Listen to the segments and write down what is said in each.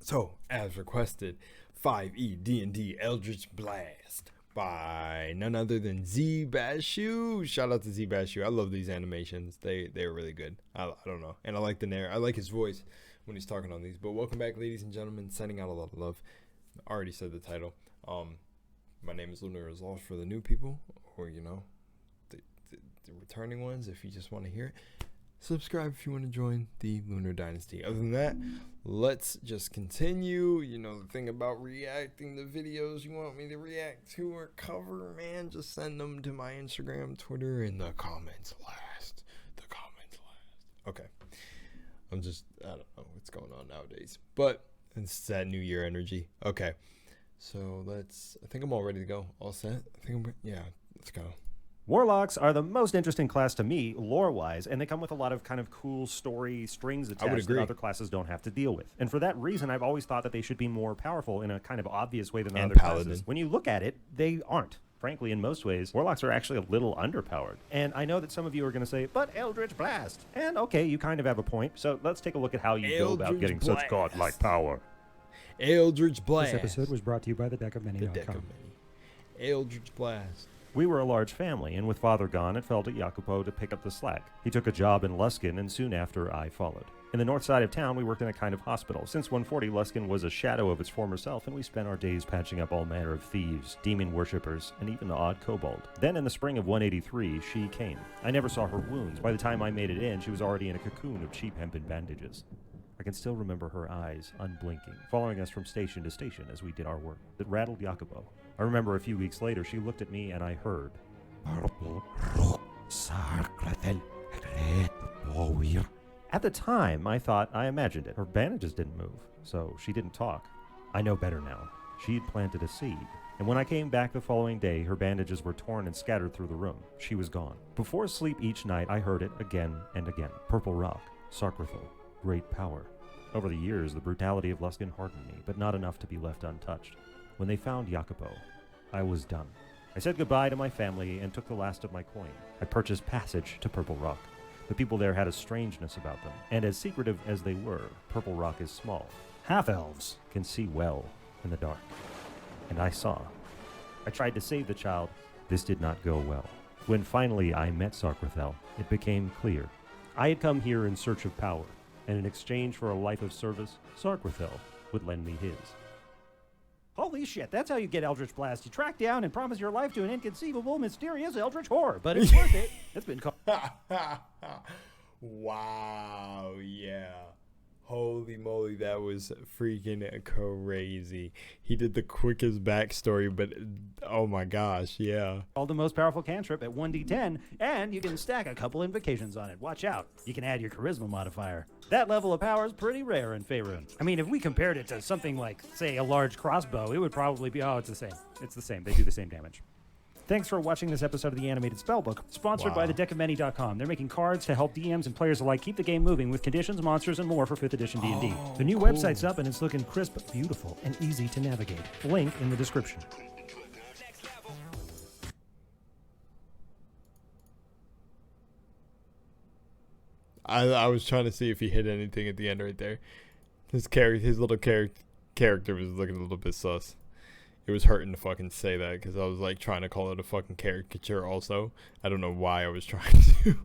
So, as requested, 5e D&D Eldritch Blast by none other than Z-Bashu. Shout out to Z-Bashu. I love these animations. They're really good. I don't know. And I like the narrator. I like his voice when he's talking on these. But welcome back, ladies and gentlemen. Sending out a lot of love. I already said the title. My name is lunarwaslost for the new people, or the returning ones if you just want to hear it. Subscribe if you want to join the Lunar Dynasty. Other than that, let's just continue. The thing about reacting to videos you want me to react to or cover, man, just send them to my Instagram, Twitter, in the comments last. Okay. I don't know what's going on nowadays. But it's that New Year energy. Okay. So I think I'm all ready to go. All set? Let's go. Warlocks are the most interesting class to me, lore-wise, and they come with a lot of kind of cool story strings attached that other classes don't have to deal with. And for that reason, I've always thought that they should be more powerful in a kind of obvious way than other classes. When you look at it, they aren't. Frankly, in most ways, Warlocks are actually a little underpowered. And I know that some of you are going to say, but Eldritch Blast. And okay, you kind of have a point. So let's take a look at how you go about getting such godlike power. Eldritch Blast. This episode was brought to you by thedecofmany.com. Eldritch Blast. We were a large family, and with father gone, it fell to Jacopo to pick up the slack. He took a job in Luskin, and soon after, I followed. In the north side of town, we worked in a kind of hospital. Since 140, Luskin was a shadow of its former self, and we spent our days patching up all manner of thieves, demon worshippers, and even the odd kobold. Then in the spring of 183, she came. I never saw her wounds. By the time I made it in, she was already in a cocoon of cheap hempen bandages. I can still remember her eyes, unblinking, following us from station to station as we did our work. It rattled Jacopo. I remember a few weeks later, she looked at me and I heard, At the time, I thought I imagined it. Her bandages didn't move, so she didn't talk. I know better now. She had planted a seed. And when I came back the following day, her bandages were torn and scattered through the room. She was gone. Before sleep each night, I heard it again and again. Purple rock, Sarkrathel, great power. Over the years, the brutality of Luskin hardened me, but not enough to be left untouched. When they found Jacopo, I was done. I said goodbye to my family and took the last of my coin. I purchased passage to Purple Rock. The people there had a strangeness about them, and as secretive as they were, Purple Rock is small. Half-elves can see well in the dark. And I saw. I tried to save the child. This did not go well. When finally I met Sarkrathel, it became clear. I had come here in search of power, and in exchange for a life of service, Sarkrathel would lend me his. Holy shit, that's how you get Eldritch Blast. You track down and promise your life to an inconceivable, mysterious Eldritch horror. But it's worth it. It's been called. Wow, yeah. Holy moly, that was freaking crazy. He did the quickest backstory, but oh my gosh, yeah. The most powerful cantrip at 1d10, and you can stack a couple invocations on it. Watch out. You can add your charisma modifier. That level of power is pretty rare in Faerun. I mean, if we compared it to something like, say, a large crossbow, it would probably be, it's the same. It's the same. They do the same damage. Thanks for watching this episode of the Animated Spellbook, sponsored by thedecofmany.com. They're making cards to help DMs and players alike keep the game moving with conditions, monsters, and more for 5th edition D&D. The new website's up and it's looking crisp, beautiful, and easy to navigate. Link in the description. I was trying to see if he hit anything at the end right there. His little character was looking a little bit sus. It was hurting to fucking say that because I was like trying to call it a fucking caricature also. I don't know why I was trying to.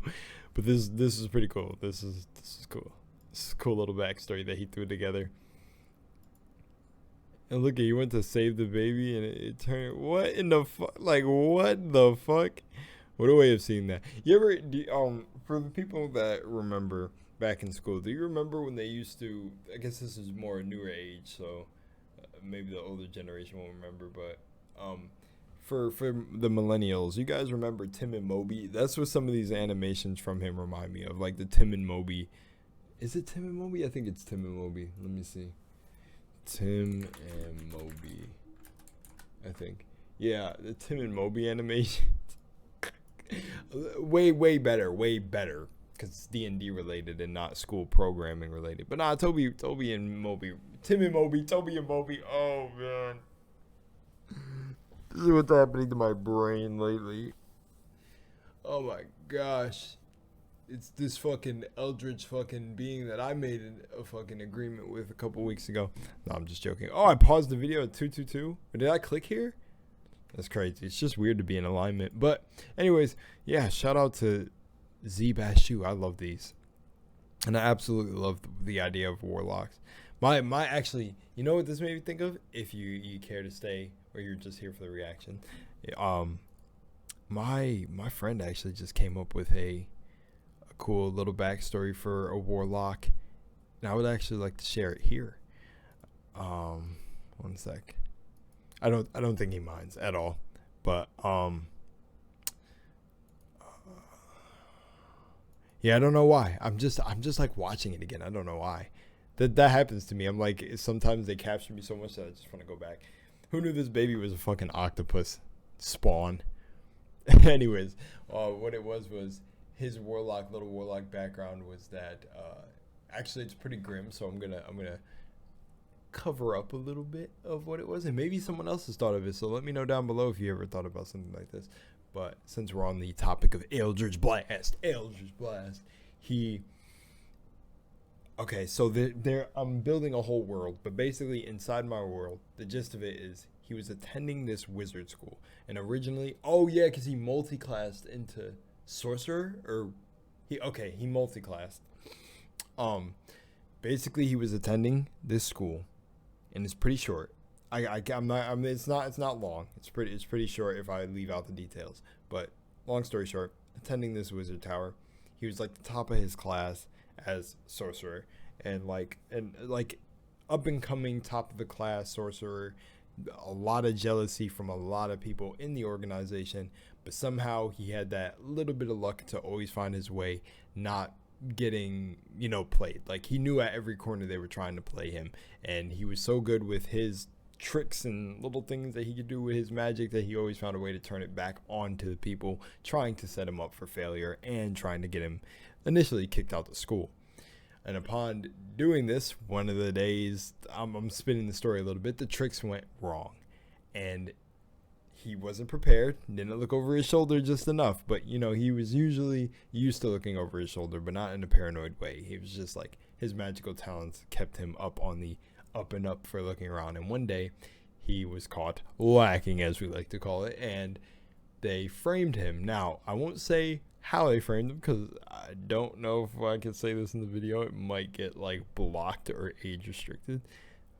But this is pretty cool. This is cool. This is a cool little backstory that he threw together. And look, he went to save the baby and it turned. What in the fuck? Like, what the fuck? What a way of seeing that. You ever, for the people that remember back in school, do you remember when they used to, I guess this is more a newer age, so maybe the older generation won't remember, but for the millennials, you guys remember Tim and Moby? That's what some of these animations from him remind me of, like the Tim and Moby. Is it Tim and Moby? I think it's Tim and Moby. Let me see. Tim and Moby. I think. Yeah, the Tim and Moby animation. way better. Because it's D&D related and not school programming related. But nah, Toby and Moby. Tim and Moby, Toby and Moby. Oh, man. This is what's happening to my brain lately. Oh, my gosh. it's this fucking Eldritch fucking being that I made a fucking agreement with a couple weeks ago. No, I'm just joking. Oh, I paused the video at 222. Did I click here? That's crazy. It's just weird to be in alignment. But anyways, yeah, shout out to Z-Bashu. I love these. And I absolutely love the idea of warlocks. My actually, you know what this made me think of? If you care to stay or you're just here for the reaction. My friend actually just came up with a cool little backstory for a warlock. And I would actually like to share it here. One sec. I don't think he minds at all. But yeah, I don't know why. I'm just like watching it again. I don't know why. That happens to me. I'm like, sometimes they capture me so much that I just want to go back. Who knew this baby was a fucking octopus spawn? Anyways, what it was his little warlock background was that actually it's pretty grim, so I'm gonna cover up a little bit of what it was, and maybe someone else has thought of it, so let me know down below if you ever thought about something like this. But since we're on the topic of Eldritch Blast, so I'm building a whole world, but basically inside my world, the gist of it is he was attending this wizard school, and originally, because he multi-classed into sorcerer, or he multi-classed. Basically he was attending this school, and it's pretty short. It's not long. It's pretty short if I leave out the details. But long story short, attending this wizard tower, he was like the top of his class as sorcerer, and like up and coming top of the class sorcerer. A lot of jealousy from a lot of people in the organization, but somehow he had that little bit of luck to always find his way, not getting played. Like, he knew at every corner they were trying to play him, and he was so good with his tricks and little things that he could do with his magic that he always found a way to turn it back onto the people trying to set him up for failure and trying to get him initially kicked out of school. And upon doing this, one of the days, I'm spinning the story a little bit, the tricks went wrong, and he wasn't prepared, didn't look over his shoulder just enough. But he was usually used to looking over his shoulder, but not in a paranoid way. He was just like, his magical talents kept him up on the up and up for looking around. And one day he was caught lacking, as we like to call it, and they framed him. Now, I won't say how they framed him, because I don't know if I can say this in the video. It might get like blocked or age restricted,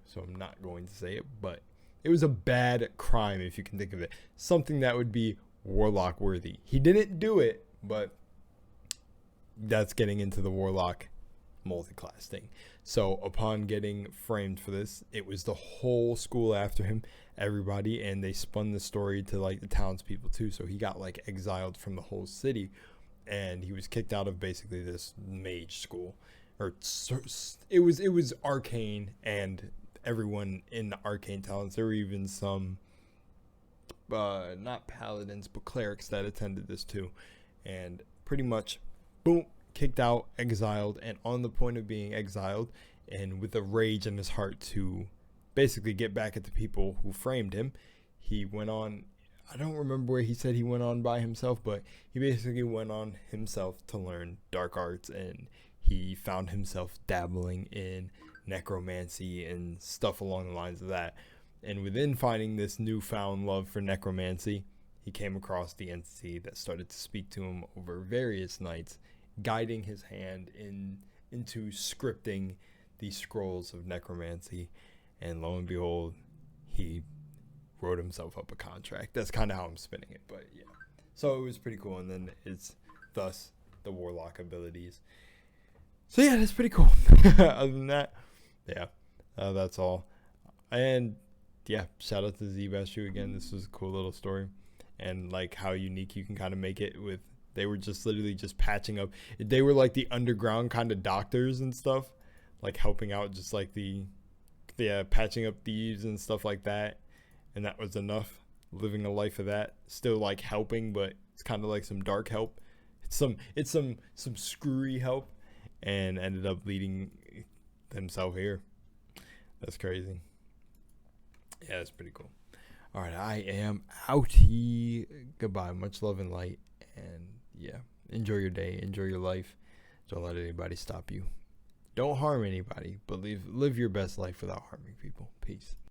so I'm not going to say it. But it was a bad crime, if you can think of it, something that would be warlock worthy. He didn't do it, but that's getting into the warlock multi-class thing. So upon getting framed for this, it was the whole school after him, everybody, and they spun the story to like the townspeople too. So he got like exiled from the whole city, and he was kicked out of basically this mage school, or it was arcane, and everyone in the arcane talents. There were even some not paladins but clerics that attended this too, and pretty much boom, kicked out, exiled, and on the point of being exiled, and with a rage in his heart to basically get back at the people who framed him, he went on. I don't remember where he said he went on by himself, but he basically went on himself to learn dark arts, and he found himself dabbling in necromancy and stuff along the lines of that. And within finding this newfound love for necromancy, he came across the entity that started to speak to him over various nights, guiding his hand into scripting these scrolls of necromancy. And lo and behold, he wrote himself up a contract. That's kind of how I'm spinning it, but yeah. So it was pretty cool, and then it's thus the warlock abilities. So yeah, that's pretty cool. Other than that, yeah, that's all. And yeah, shout out to Z-Bashu again. This was a cool little story, and like how unique you can kind of make it with. They were just literally just patching up. They were like the underground kind of doctors and stuff, like helping out, just like the patching up thieves and stuff like that. And that was enough. Living a life of that, still like helping, but it's kind of like some dark help. It's some screwy help, and ended up leading themselves here. That's crazy. Yeah, that's pretty cool. All right, I am outie. Goodbye. Much love and light, and yeah, enjoy your day, enjoy your life, Don't let anybody stop you. Don't harm anybody, but live your best life without harming people. Peace.